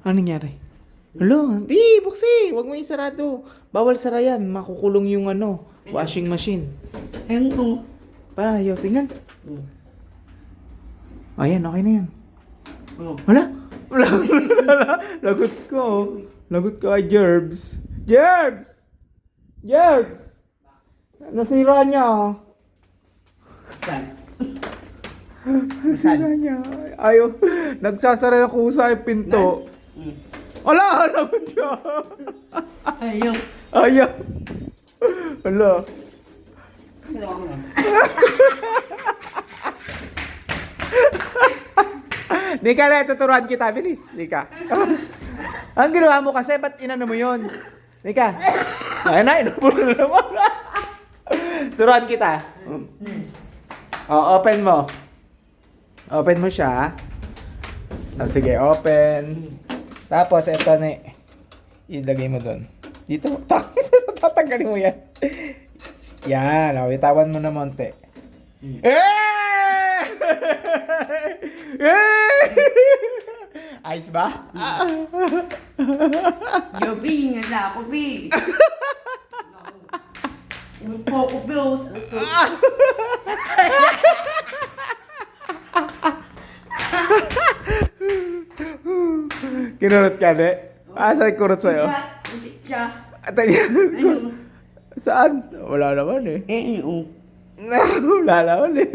Ano nangyari? Hello, di, buksi. Huwag mo isarado. Bawal sara yan. Makukulong yung washing machine. Ayun ko. Para, ayaw, tingnan. Ayan, okay na yan. Oh. Wala. Wala. Lagot ko. Lagot ko kay Jerbs. Jerbs! Jerbs! Nasira niya. Saan? Nasira niya. Ayaw. Nagsasara yung kusa yung pinto. Wala! Lagot siya. Ayun. Ayaw. Wala. Nika, tuturuan kita. Bilis. Nika. Ang ginawa mo kasi, ba't inano mo yun? Nika. Ayun na, inubol na naman. Turuan kita. Open mo. Open mo siya. Sige, open. Tapos, eto na. Ilagay mo doon. Dito. Tatanggalin mo yan. Yan. Witawan mo na monte. Ayos ba? Yo, B, nga ako, B. Poco bills. Kinurot ka, de? Saan kurot sa'yo? Siya. Ayun. Saan? Wala naman eh. Oo. Wala naman eh.